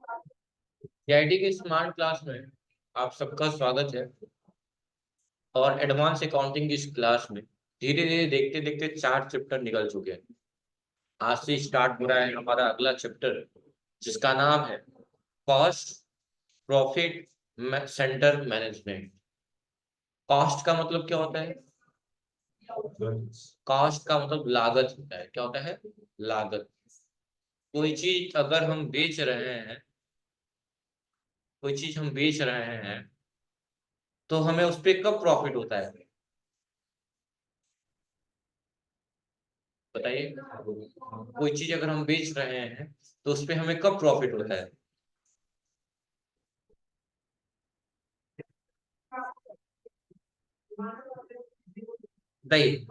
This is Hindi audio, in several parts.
सीआईटी के स्मार्ट क्लास में आप सबका स्वागत है। और एडवांस अकाउंटिंग की इस क्लास में धीरे धीरे देखते देखते 4 चैप्टर निकल चुके हैं। आज से स्टार्ट हो रहा है हमारा अगला चैप्टर, जिसका नाम है cost profit centre management. Cost का मतलब क्या होता है? कॉस्ट का मतलब लागत होता है। क्या होता है? लागत। कोई चीज अगर हम बेच रहे हैं, कोई चीज हम बेच रहे हैं तो हमें उस पर कब प्रॉफिट होता है? बताइए। कोई चीज अगर हम बेच रहे हैं तो उस पे हमें कब प्रॉफिट होता है? बताइए।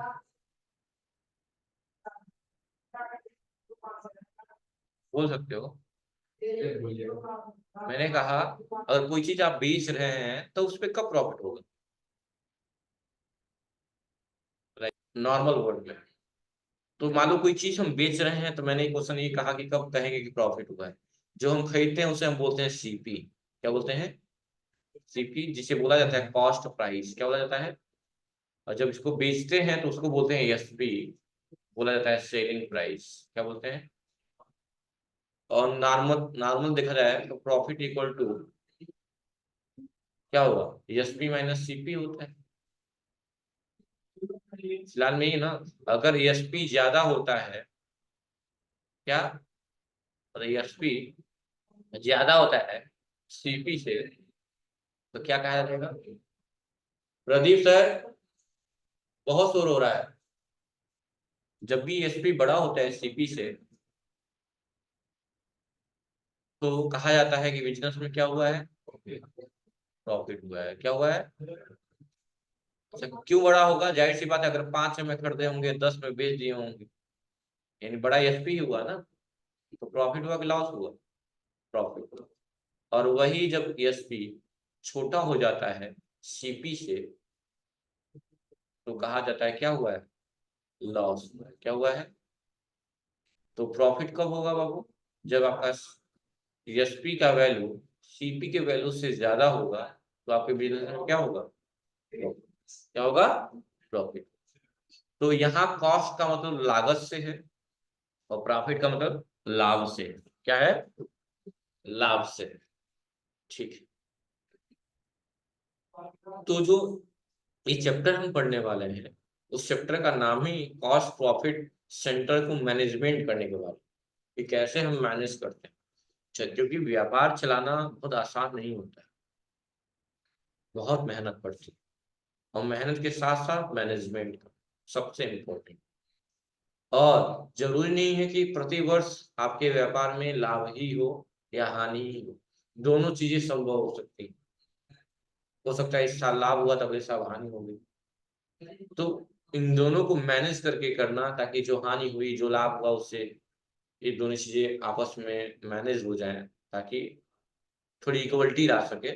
बोल सकते हो। मैंने कहा अगर कोई चीज आप बेच रहे हैं तो उस पे कब प्रॉफिट होगा? नॉर्मल वर्ड में। तो मान लो कोई चीज हम बेच रहे हैं तो मैंने क्वेश्चन ये कहा कि कब कहेंगे कि प्रॉफिट हुआ है। जो हम खरीदते हैं उसे हम बोलते हैं सीपी। क्या बोलते हैं? सीपी, जिसे बोला जाता है कॉस्ट प्राइस। क्या बोला जाता है? और जब इसको बेचते हैं तो उसको बोलते हैं एसपी, बोला जाता है सेलिंग प्राइस। क्या बोलते हैं? और नॉर्मल नॉर्मल देखा जाए तो प्रॉफिट इक्वल टू क्या होगा? एसपी माइनस सीपी होता है। फिलहाल में ही ना, अगर एसपी ज्यादा होता है, क्या और एसपी ज्यादा होता है सीपी से, तो क्या कहा जाएगा? प्रदीप सर, बहुत शोर हो रहा है। जब भी एसपी बड़ा होता है सीपी से तो कहा जाता है कि बिजनेस में क्या हुआ है? प्रॉफिट हुआ है। क्या हुआ है? अच्छा, क्यों बड़ा होगा? जाहिर सी बात है, अगर 5 में खरीदे होंगे, 10 में बेच दिए होंगे, यानी बड़ा एसपी ही हुआ ना। तो प्रॉफिट हुआ कि लॉस हुआ? प्रॉफिट। और वही जब एसपी छोटा हो जाता है सीपी से तो कहा जाता है क्या हुआ है? लॉस हुआ है। क्या हुआ है? तो प्रॉफिट कब होगा बाबू? जब आपका एसपी का वैल्यू सीपी के वैल्यू से ज्यादा होगा तो आपके बिजनेस में क्या होगा? क्या होगा? प्रॉफिट। तो यहाँ कॉस्ट का मतलब लागत से है और प्रॉफिट का मतलब लाभ से है। क्या है? लाभ से। ठीक है। तो जो ये चैप्टर हम पढ़ने वाले हैं, उस चैप्टर का नाम ही कॉस्ट प्रॉफिट सेंटर को मैनेजमेंट करने के बारे में, कि कैसे हम मैनेज करते हैं। अच्छा, क्योंकि व्यापार चलाना बहुत आसान नहीं होता है, बहुत मेहनत पड़ती है। और मेहनत के साथ साथ मैनेजमेंट का सबसे इम्पोर्टेंट। और जरूरी नहीं है कि प्रति वर्ष आपके व्यापार में लाभ ही हो या हानि ही हो, दोनों चीजें संभव हो सकती हैं। हो सकता है इस साल लाभ हुआ तो अगले साल हानि होगी। तो इन दोनों को मैनेज करके करना, ताकि जो हानि हुई जो लाभ हुआ उससे ये दोनों चीजें आपस में मैनेज हो जाएं, ताकि थोड़ी इक्वलिटी ला सके।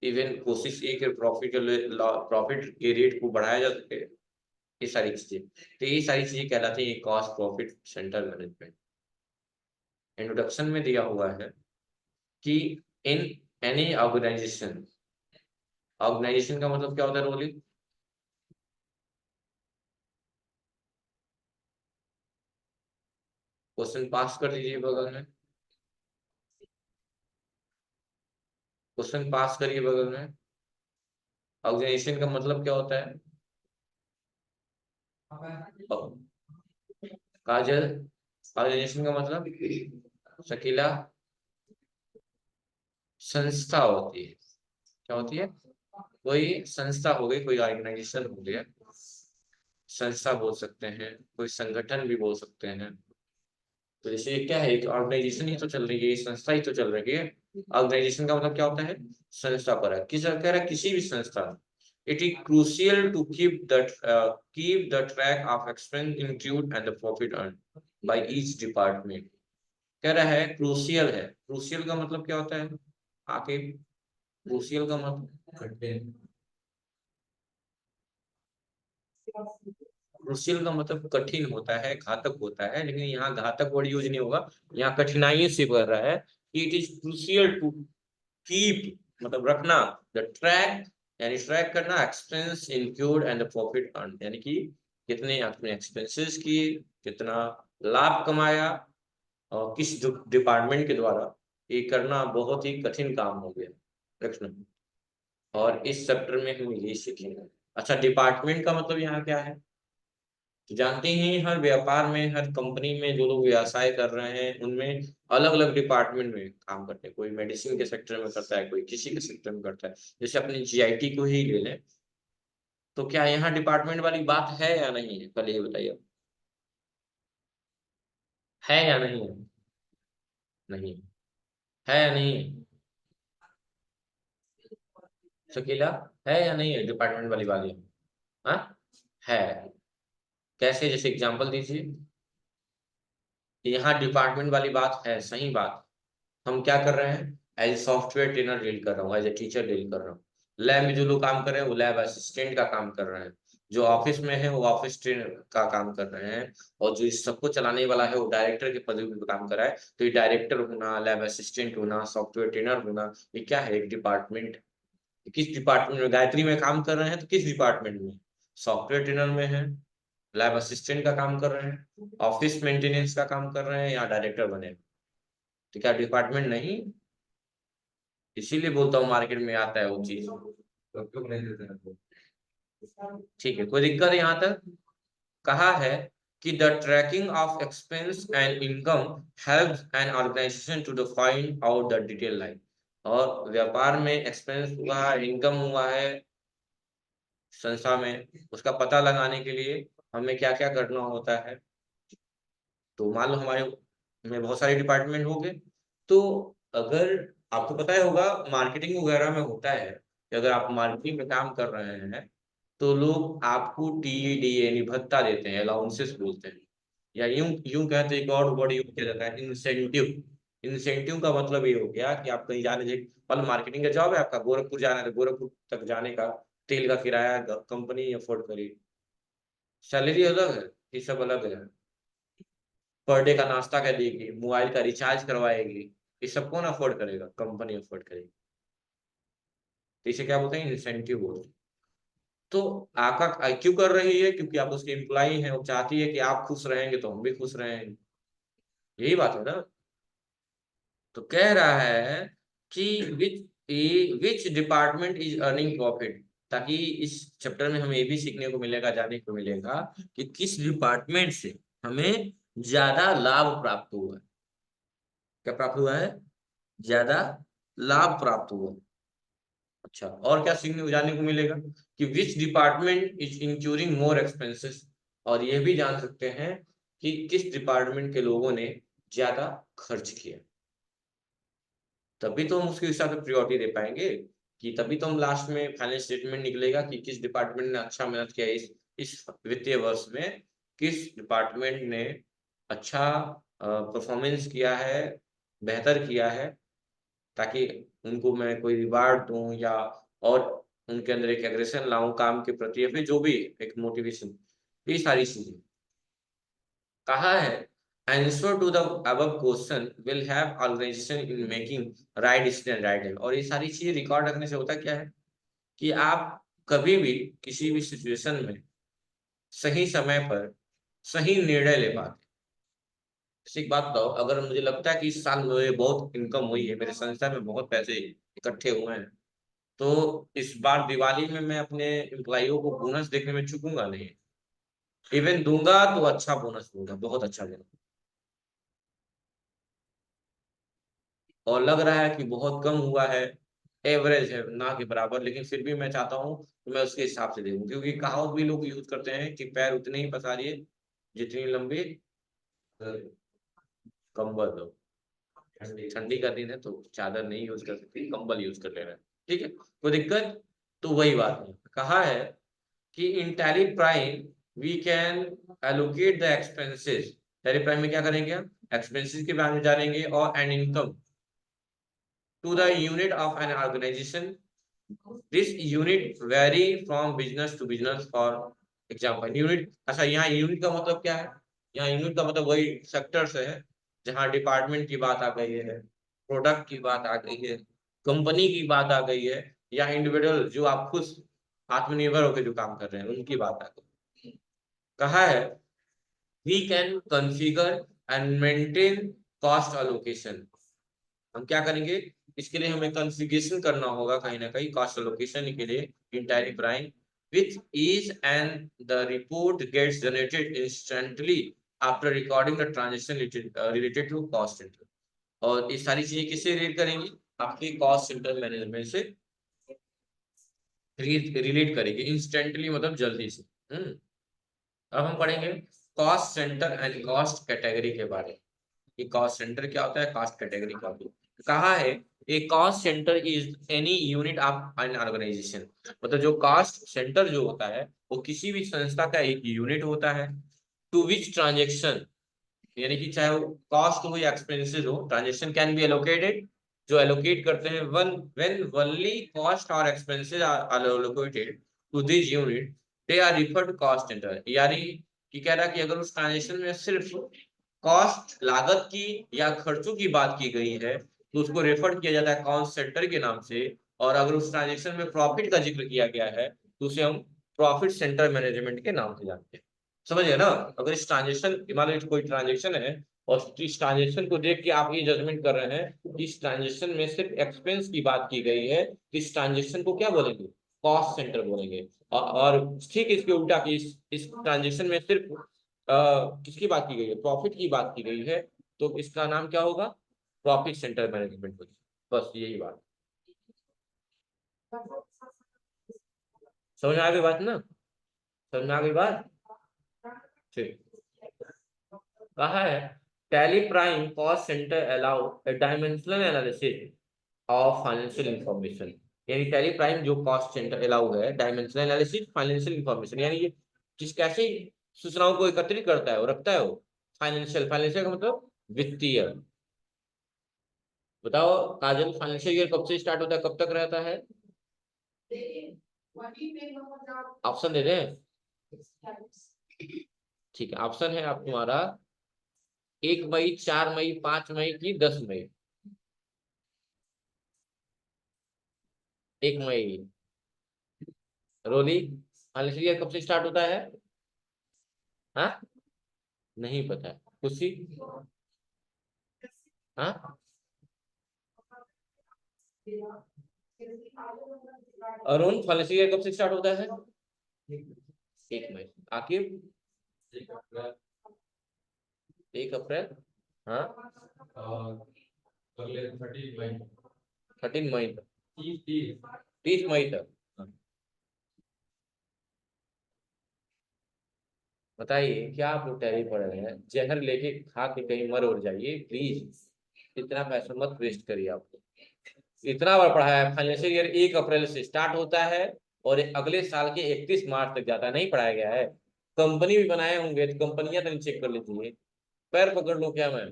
इवन कोशिश ये कि प्रॉफिट के रेट को बढ़ाया जा सके। ये सारी चीजें, तो ये सारी चीजें कहलाती है cost profit centre management. Introduction में दिया हुआ है कि इन एनी ऑर्गेनाइजेशन, ऑर्गेनाइजेशन का मतलब क्या होता है रोली? क्वेश्चन पास कर दीजिए बगल में। क्वेश्चन पास करिए बगल में। ऑर्गेनाइजेशन का मतलब क्या होता है? काजल, ऑर्गेनाइजेशन का मतलब शकीला संस्था होती है। क्या होती है? कोई संस्था हो गई, कोई ऑर्गेनाइजेशन हो गया। संस्था बोल सकते हैं, कोई संगठन भी बोल सकते हैं। तो जैसे क्या है, एक ऑर्गेनाइजेशन ही तो चल रही है, ये संस्था ही तो चल रही है। ऑर्गेनाइजेशन का मतलब क्या होता है? संस्था पर है, किस कह रहा है, किसी भी संस्था। It is crucial to keep the track of expense include and the profit earn by each department. कह रहा है क्रूसियल है। क्रूसियल का मतलब क्या होता है? आके क्रूसियल का मतलब, क्रूसियल का मतलब कठिन होता है, घातक होता है, लेकिन यहाँ घातक वर्ड यूज नहीं होगा। यहाँ कठिनाई से बढ़ रहा है। It is crucial to keep, मतलब रखना, द ट्रैक, यानी ट्रैक करना, expense incurred and the profit earn, यानी कि कितने आपने एक्सपेंसेस किए, कितना लाभ कमाया, और किस डिपार्टमेंट के द्वारा, ये करना बहुत ही कठिन काम हो गया रखना। और इस चैप्टर में हम ये सीखेंगे। अच्छा, डिपार्टमेंट का मतलब यहाँ क्या है? तो जानते ही, हर व्यापार में, हर कंपनी में जो लोग व्यवसाय कर रहे हैं उनमें अलग अलग डिपार्टमेंट में काम करते हैं। कोई मेडिसिन के सेक्टर में करता है, कोई किसी के सेक्टर में करता है। जैसे अपने जीआईटी को ही ले लें, तो क्या यहाँ डिपार्टमेंट वाली बात है या नहीं है? पहले ये बताइए, है या नहीं है? नहीं है या नहीं है? शकीला, है या नहीं है डिपार्टमेंट वाली बात ये? हाँ, है। कैसे, जैसे एग्जांपल दीजिए। यहाँ डिपार्टमेंट वाली बात है, सही बात। हम क्या कर रहे हैं? As a software trainer deal कर रहा हूँ, एज ए टीचर डील कर रहा हूँ। लैब में जो लोग काम कर रहे हैं वो लैब असिस्टेंट का काम कर रहे हैं। जो ऑफिस में है वो ऑफिस ट्रेनर का काम कर रहे हैं। और जो इस सबको चलाने वाला है वो डायरेक्टर के पदवी पे काम कर रहा है। तो ये डायरेक्टर होना, लैब असिस्टेंट होना, सॉफ्टवेयर ट्रेनर होना, ये क्या है? एक डिपार्टमेंट। किस डिपार्टमेंट में? गायत्री में काम कर रहे हैं तो किस डिपार्टमेंट में? सॉफ्टवेयर ट्रेनर में है, लैब असिस्टेंट का काम कर रहे हैं, ऑफिस मेंटेनेंस का काम कर रहे हैं, या डायरेक्टर बने। तो क्या डिपार्टमेंट नहीं? इसीलिए बोलता हूँ मार्केट में आता है वो चीज। तो क्यों नहीं देते हैं आपको? ठीक है, कोई दिक्कत है यहाँ तक? कहा है कि the tracking of expense and income helps an organisation to define out the detail line. और व्यापार में एक्सपेंस हुआ है, इनकम हुआ है संस्था में, उसका पता लगाने के लिए हमें क्या क्या करना होता है। तो मान लो हमारे में बहुत सारे डिपार्टमेंट हो गए। तो अगर आपको पता ही होगा, मार्केटिंग वगैरह में होता है कि अगर आप मार्केटिंग में काम कर रहे हैं तो लोग आपको टीडीए यानी भत्ता देते हैं, अलाउंसेस बोलते हैं। या यूं यूं कहते हैं, एक और वर्ड यूज किया जाता है, इंसेंटिव। इंसेंटिव का मतलब ये हो गया कि आप कहीं जाने, मतलब मार्केटिंग का जॉब है आपका, गोरखपुर जाना है तो गोरखपुर तक जाने का तेल का किराया कंपनी अफोर्ड करी। सैलरी अलग है, ये सब अलग है। पर डे का नाश्ता क्या देगी, मोबाइल का रिचार्ज करवाएगी, ये सब कौन अफोर्ड करेगा? कंपनी अफोर्ड करेगी। तो इसे क्या बोलते हैं? इंसेंटिव बोलते हैं। तो आका क्यों कर रही है? क्योंकि आप उसके एम्प्लॉई हैं, वो चाहती है कि आप खुश रहेंगे तो हम भी खुश रहेंगे। यही बात है ना। तो कह रहा है कि which department is earning profit, ताकि इस चैप्टर में हमें ये भी सीखने को मिलेगा, जानने को मिलेगा कि किस डिपार्टमेंट से हमें ज्यादा लाभ प्राप्त हुआ है। क्या प्राप्त हुआ है? ज्यादा लाभ प्राप्त हुआ। अच्छा, और क्या सीखने को, जानने को मिलेगा कि which department is incurring more expenses. और यह भी जान सकते हैं कि किस डिपार्टमेंट के लोगों ने ज्यादा खर्च किया। तभी तो हम उसके हिसाब से प्रायोरिटी दे पाएंगे। कि तभी तो हम लास्ट में फाइनल स्टेटमेंट निकलेगा कि किस डिपार्टमेंट ने अच्छा मेहनत किया इस वित्तीय वर्ष में, किस डिपार्टमेंट ने अच्छा परफॉर्मेंस किया है, बेहतर किया है, ताकि उनको मैं कोई रिवार्ड दूं, या और उनके अंदर एक एग्रेशन लाऊं काम के प्रति, या फिर जो भी एक मोटिवेशन, ये सारी चीजें। कहा है answer to the above question will have organisation in making right decision right है। और ये सारी चीजें रिकॉर्ड रखने से होता क्या है कि आप कभी भी किसी भी सिचुएशन में सही समय पर सही निर्णय ले पाते। जैसे एक बात बताओ, अगर मुझे लगता है कि इस साल मेरे बहुत इनकम हुई है, मेरे संस्था में बहुत पैसे इकट्ठे हुए हैं, तो इस बार दिवाली में मैं अपने एम्प्लॉइयों को बोनस देखने में चूकूंगा नहीं। इवन दूंगा तो अच्छा बोनस दूंगा, बहुत अच्छा दूंगा। और लग रहा है कि बहुत कम हुआ है, एवरेज है ना के बराबर, लेकिन फिर भी मैं चाहता हूँ कि मैं उसके हिसाब से दूं, क्योंकि कहावत भी लोग यूज करते हैं कि पैर उतने ही पसारिए जितनी लंबी कंबल हो। ठंडी ठंडी का दिन है तो चादर नहीं यूज कर सकती, कंबल यूज कर लेना है। ठीक है, कोई दिक्कत? तो वही बात है, कहा है कि in Tally Prime we can allocate the expenses. Tally Prime में क्या करेंगे हम? एक्सपेंसेस के बारे में जानेंगे, और an income to the unit of an organization. This unit vary from business to business. For example, unit, अच्छा यहाँ यूनिट का मतलब क्या है? यहाँ यूनिट का मतलब वही सेक्टर से है जहाँ डिपार्टमेंट की बात आ गई है। प्रोडक्ट की बात आ गई है, कंपनी की बात आ गई है, या इंडिविजुअल जो आप खुद आत्मनिर्भर होकर जो काम कर रहे हैं उनकी बात आ गई। कहा है we can configure and maintain cost allocation. हम क्या करेंगे, इसके लिए हमें कॉन्फ़िगरेशन करना होगा कहीं ना कहीं कॉस्ट एलोकेशन के लिए in Tally Prime with ease, and the report gets generated instantly after recording the transaction related to cost centre. और ये सारी चीजें किससे रिलेट करेंगी, आपके कॉस्ट सेंटर मैनेजमेंट से रिलेट करेंगे इंस्टेंटली, मतलब जल्दी से। अब हम पढ़ेंगे cost centre and cost category के बारे में। ये कॉस्ट सेंटर क्या होता है, कॉस्ट कैटेगरी क्या होती है। कहा है a cost centre is any unit of an organisation, मतलब जो कॉस्ट सेंटर जो होता है वो किसी भी संस्था का एक यूनिट होता है। टू विच ट्रांजेक्शन, यानी कि चाहे वो कॉस्ट हो या एक्सपेंसेस हो, ट्रांजेक्शन कैन बी एलोकेटेड, जो एलोकेट करते हैं वन व्हेन ओनली कॉस्ट और expenses are allocated to this unit they are referred to cost centre. यानी कि कह रहा है कि अगर उस ट्रांजेक्शन में सिर्फ कॉस्ट लागत की या खर्चों की बात की गई है तो उसको रेफर किया जाता है कॉस्ट सेंटर के नाम से। और अगर उस ट्रांजेक्शन में प्रॉफिट का जिक्र किया गया है तो उसे हम प्रॉफिट सेंटर मैनेजमेंट के नाम से जानते हैं। समझ गए ना। अगर इस ट्रांजेक्शन, मान लीजिए कोई ट्रांजेक्शन है और इस ट्रांजेक्शन को देख के आप ये जजमेंट कर रहे हैं कि इस ट्रांजेक्शन में सिर्फ एक्सपेंस की बात की गई है तो इस ट्रांजेक्शन को क्या बोलेंगे, कॉस्ट सेंटर बोलेंगे। और ठीक इसके उल्टा कि इस ट्रांजेक्शन में सिर्फ किसकी बात की गई है, प्रॉफिट की बात की गई है, तो इसका नाम क्या होगा, प्रॉफिट सेंटर मैनेजमेंट होगा। बस यही बात। समझ में आ गई बात ना, समझ में आ गई बात। ठीक। कहा है tally prime cost centre allow a dimensional analysis of financial information. यानी टैली प्राइम जो कॉस्ट सेंटर अलाउ है डायमेंशनल एनालिसिस फाइनेंशियल इंफॉर्मेशन, यानी ये किस कैसे सूचनाओं को एकत्रित करता है, वो रखता है वो फाइनेंशियल, फाइनेंशियल का मतलब वित्तीय। बताओ काजल, फाइनेंशियल ईयर कब से स्टार्ट होता है कब तक रहता है, ऑप्शन दे दें। ठीक है, ऑप्शन है आप तुम्हारा 1 मई, 4 मई, 5 मई की 10 मई। 1 मई। रोली, फाइनेंशियल ईयर कब से स्टार्ट होता है, हाँ नहीं पता है, खुशी, हाँ अरुण, फाइनेंशियल ईयर कब से स्टार्ट होता है, 1 मई। आकिब, 1 अप्रैल, हाँ अगले 13 मई, 13 मई तक, 30 मई तक। हाँ। बताइए क्या आप लोग तैयारी पढ़ रहे हैं, जहर लेके खा के कहीं मर उड़ जाइए प्लीज, इतना पैसा मत वेस्ट करिए आप लोग। इतना बार पढ़ाया है, फाइनेंशियल ईयर 1 अप्रैल से स्टार्ट होता है और अगले साल के 31 मार्च तक जाता है, नहीं पढ़ाया गया है। कंपनी भी बनाए होंगे तो कंपनियां तो चेक कर लीजिए, पैर पकड़ लो क्या मैं,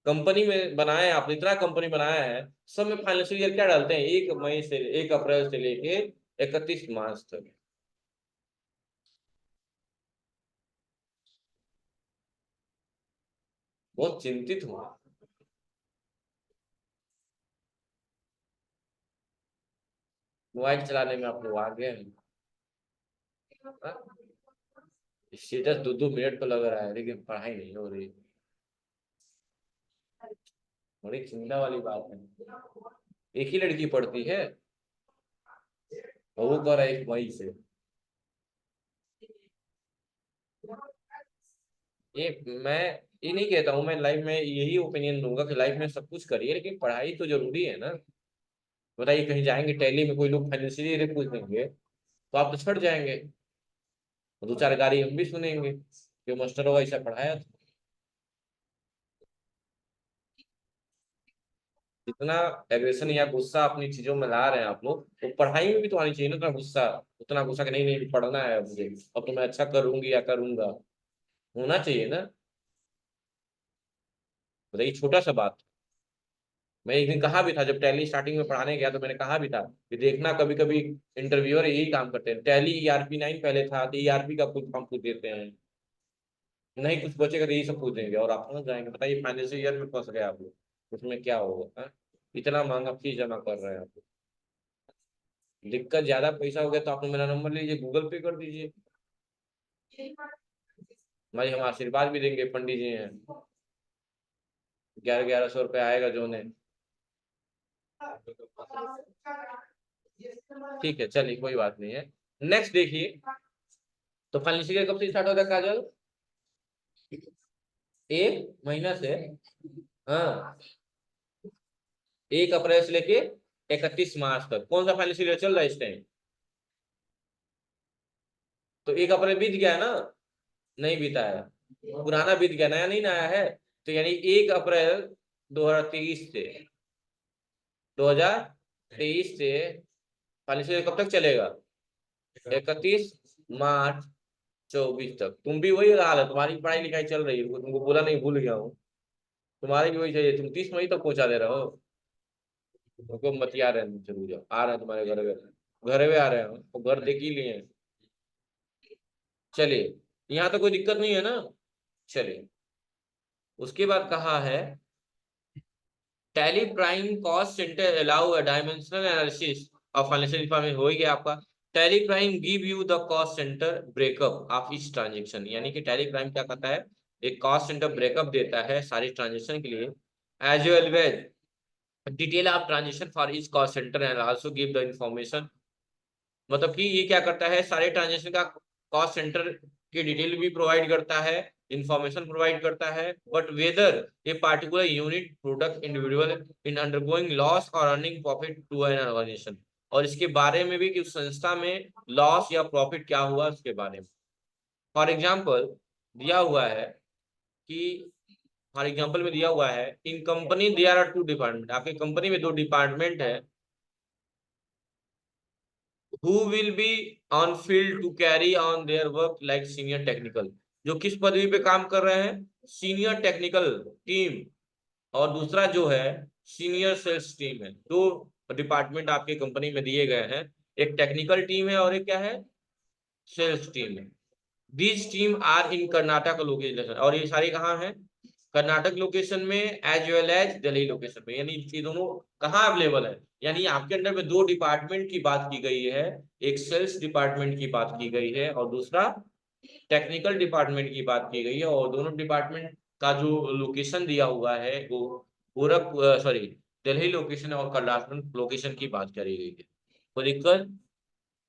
कंपनी में बनाए आप, इतना कंपनी बनाया है, सब में फाइनेंशियल ईयर क्या डालते हैं, 1 मई से 1 अप्रैल से लेके 31 मार्च तक। बहुत चिंतित हूँ। मोबाइल चलाने में आप लोग आ गए हैं। स्टेटस 2-2 मिनट को लग रहा है लेकिन पढ़ाई नहीं हो रही, बड़ी चिंता वाली बात है। एक ही लड़की पढ़ती है और वो कर रहा है 1 मई से। ये मैं ये नहीं कहता हूँ, मैं लाइफ में यही ओपिनियन दूंगा कि लाइफ में सब कुछ करिए लेकिन पढ़ाई तो जरूरी है ना। बताइए कहीं जाएंगे टैली में कोई लोग फाइनेंशियली पूछ देंगे तो आप तो छट जाएंगे, और 2-4 गाली हम भी सुनेंगे कि मास्टर होगा ऐसा पढ़ाया था। जितना एग्रेशन या गुस्सा अपनी चीजों में ला रहे हैं आप लोग, तो पढ़ाई में भी तो आनी चाहिए ना, उतना गुस्सा कि नहीं नहीं पढ़ना है मुझे, अब तो मैं अच्छा करूंगी या करूंगा, होना चाहिए ना। बताइए छोटा सा बात। मैं एक दिन कहा भी था जब टैली स्टार्टिंग में पढ़ाने गया तो मैंने कहा भी था कि देखना कभी कभी इंटरव्यूअर यही काम करते हैं, टैली ERP 9 पहले था तो ERP का कुछ हम पूछ देते हैं, नहीं कुछ बचेगा तो यही सब पूछ देंगे और आप समझ जाएंगे। बताइए फाइनेंशियल ईयर में फंस गए आप लोग, उसमें क्या होगा? हाँ? इतना महंगा फीस जमा कर रहे हैं आप। दिक्कत ज्यादा पैसा हो गया तो आप मेरा नंबर लीजिए, गूगल पे कर दीजिए। भाई हम आशीर्वाद भी देंगे, पंडित जी हैं। 1100 रुपये आएगा जो ने। ठीक है चलिए, कोई बात नहीं है। नेक्स्ट देखिए, तो फाइनेंशियल ईयर कब से स्टार्ट होता है काजल? 1 महीना से। हाँ, 1 अप्रैल से लेके 31 मार्च तक। कौन सा फाइनेंशियल ईयर चल रहा है इस टाइम? तो 1 अप्रैल बीत गया है ना? नहीं बीता है, पुराना बीत गया, नया नहीं ना आया है। तो यानी 1 अप्रैल 2023 से 2023 से फाइनेंशियल ईयर कब तक चलेगा? 31 मार्च 24 तक। तुम भी वही हाल है, तुम्हारी पढ़ाई लिखाई चल रही है, तुमको बोला नहीं, भूल गया हूँ। तुम्हारे भी वही चाहिए, तुम 30 मई तक पहुंचा दे रहे हो। तुमको मत याद है, जरूर जाओ, आ रहे हैं तुम्हारे घर में आ रहे हैं, तो घर देख ही लिए हैं। चलिए, यहाँ तो कोई दिक्कत नहीं है ना? चलिए, उसके बाद कहा है tally prime cost centre allow a dimensional analysis of financial information. हो ही गया आपका। Tally prime give you the cost centre breakup of each transaction, यानी कि टैली प्राइम क्या करता है? एक कॉस्ट सेंटर ब्रेकअप देता है सारी ट्रांजेक्शन के लिए, as well as detail of transaction for each cost centre and also give the information. मतलब कि ये क्या करता है, सारे ट्रांजेक्शन का कॉस्ट सेंटर की डिटेल भी प्रोवाइड करता है, इंफॉर्मेशन प्रोवाइड करता है, but whether a particular unit product individual in undergoing loss और earning profit to an organisation, और इसके बारे में भी कि उस संस्था में लॉस या प्रॉफिट क्या हुआ उसके बारे में। फॉर एग्जाम्पल दिया हुआ है कि फॉर एग्जाम्पल में दिया हुआ है इन कंपनी देयर आर 2 डिपार्टमेंट। आपकी कंपनी में 2 डिपार्टमेंट है। who will be on field to carry on their work like senior technical, जो किस पदवी पे काम कर रहे हैं? Senior technical team. और दूसरा जो है सीनियर सेल्स टीम है। 2 डिपार्टमेंट आपके कंपनी में दिए गए हैं, एक टेक्निकल टीम है और एक क्या है? सेल्स टीम है। These team are in Karnataka location, और ये सारी कहाँ है? कर्नाटक लोकेशन में, as well as Delhi location में। यानी ये दोनों कहाँ अवेलेबल है? यानी आपके अंडर में 2 डिपार्टमेंट की बात की गई है, एक सेल्स डिपार्टमेंट की बात की गई है और दूसरा टेक्निकल डिपार्टमेंट की बात की गई है, और दोनों डिपार्टमेंट का जो लोकेशन दिया हुआ है वो गोरखपुर, सॉरी, दिल्ली लोकेशन और कर्नाटक लोकेशन की बात करी गई है। कोई दिक्कत?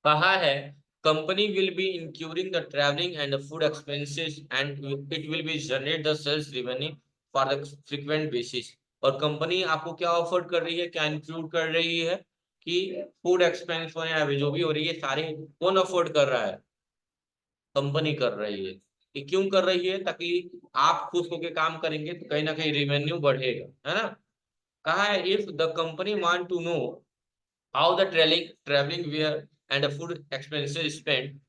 कहा है company will be including the travelling and food expenses and it will be generate the sales revenue for the frequent basis. और कंपनी आपको क्या ऑफर कर रही है, क्या इंक्लूड कर रही है? कि फूड एक्सपेंस हो या जो भी हो रही है, सारे कौन अफोर्ड कर रहा है? कंपनी कर रही है। कि क्यों कर रही है? ताकि आप खुश होकर काम करेंगे तो कहीं ना कहीं रेवेन्यू बढ़ेगा, है ना? कहा है if the company want to know how the travelling where and food expenses spend,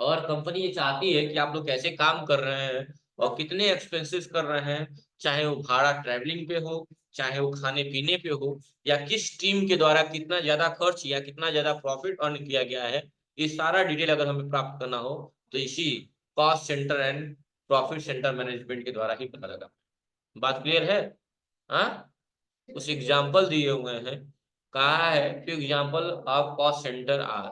और कंपनी ये चाहती है कि आप लोग कैसे काम कर रहे हैं और कितने एक्सपेंसेस कर रहे हैं, चाहे वो भाड़ा ट्रैवलिंग पे हो, चाहे वो खाने पीने पे हो, या किस टीम के द्वारा कितना ज्यादा खर्च या कितना ज्यादा प्रॉफिट अर्न किया गया है। ये सारा डिटेल अगर हमें प्राप्त करना हो तो इसी cost centre and profit centre management के द्वारा ही पता लगा। बात क्लियर है? हाँ, कुछ एग्जाम्पल दिए हुए हैं। कहा है कि example of cost centre are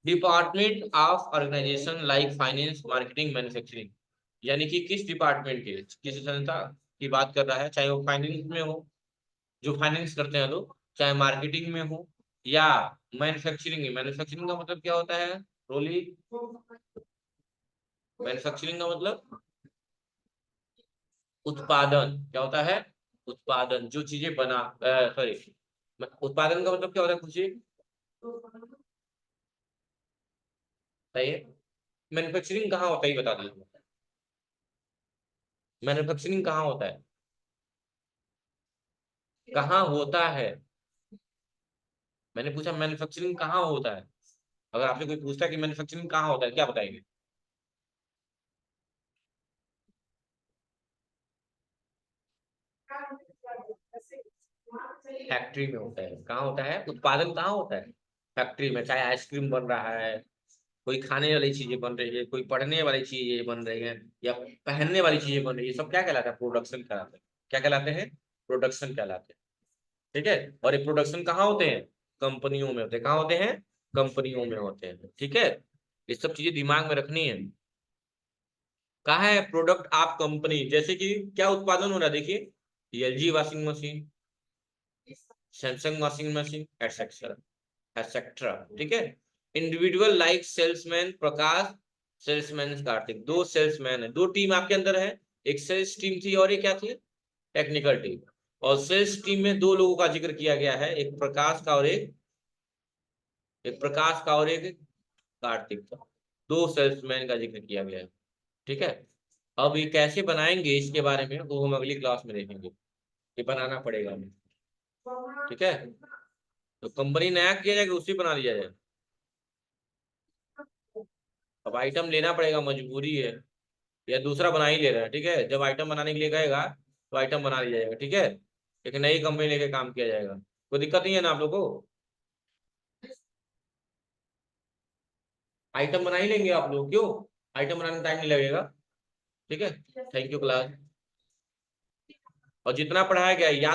department of organisation like finance marketing manufacturing. यानी कि किस डिपार्टमेंट के, किस संस्था की बात कर रहा है, चाहे वो फाइनेंस में हो, जो फाइनेंस करते हैं लोग, चाहे मार्केटिंग में हो, या मैन्युफैक्चरिंग में। मैन्युफैक्चरिंग का मतलब क्या होता है रोली? मैन्युफैक्चरिंग का मतलब उत्पादन। क्या होता है? उत्पादन, जो चीजें बना, सॉरी, उत्पादन का मतलब क्या होता है खुशी? सही है। मैन्युफैक्चरिंग कहाँ होता है ये बता दीजिए। मैन्युफैक्चरिंग कहाँ होता है? कहाँ होता है? मैंने पूछा मैन्युफैक्चरिंग कहाँ होता है। अगर आपसे कोई पूछता है कि मैन्युफैक्चरिंग कहाँ होता है, क्या बताएंगे? फैक्ट्री में होता है। कहाँ होता है उत्पादन? कहाँ होता है? फैक्ट्री में। चाहे आइसक्रीम बन रहा है, कोई खाने वाली चीजें बन रही है, कोई पढ़ने वाली चीजें बन रही है, या पहनने वाली चीजें बन रही है, सब क्या कहलाता है? प्रोडक्शन कहलाता है। क्या कहलाते हैं? प्रोडक्शन कहलाते हैं। ठीक है। और ये प्रोडक्शन कहाँ होते हैं? कंपनियों में होते हैं। कहाँ होते हैं? कंपनियों में होते हैं। ठीक है, ये सब चीजें दिमाग में रखनी है। कहाँ है प्रोडक्ट आप कंपनी, जैसे कि क्या उत्पादन हो रहा है, देखिए LG washing machine, Samsung washing machine, etcetera etcetera. ठीक है। इंडिविजुअल लाइक सेल्समैन प्रकाश, सेल्समैन कार्तिक, दो सेल्समैन है, दो टीम आपके अंदर है। एक सेल्स टीम थी और एक क्या थी? Technical team. और सेल्स टीम में दो लोगों का जिक्र किया गया है, एक प्रकाश का और एक प्रकाश का और एक कार्तिक का। दो सेल्समैन का जिक्र किया गया है। ठीक है। अब ये कैसे बनाएंगे इसके बारे में वो हम अगली क्लास में देखेंगे। ये बनाना पड़ेगा हमें। ठीक है। तो कंपनी नया किया जाएगा, उसी बना दिया जाए। अब आइटम लेना पड़ेगा, मजबूरी है, या दूसरा बना ही ले रहा है। ठीक है, जब आइटम बनाने के लिए कहेगा तो आइटम बना दिया जाएगा। ठीक है, एक नई कंपनी लेके काम किया जाएगा। कोई दिक्कत नहीं है ना आप लोग को? आइटम बना ही लेंगे आप लोग, क्यों? आइटम बनाने में टाइम नहीं लगेगा। ठीक है। Thank you class. और जितना पढ़ाया गया याद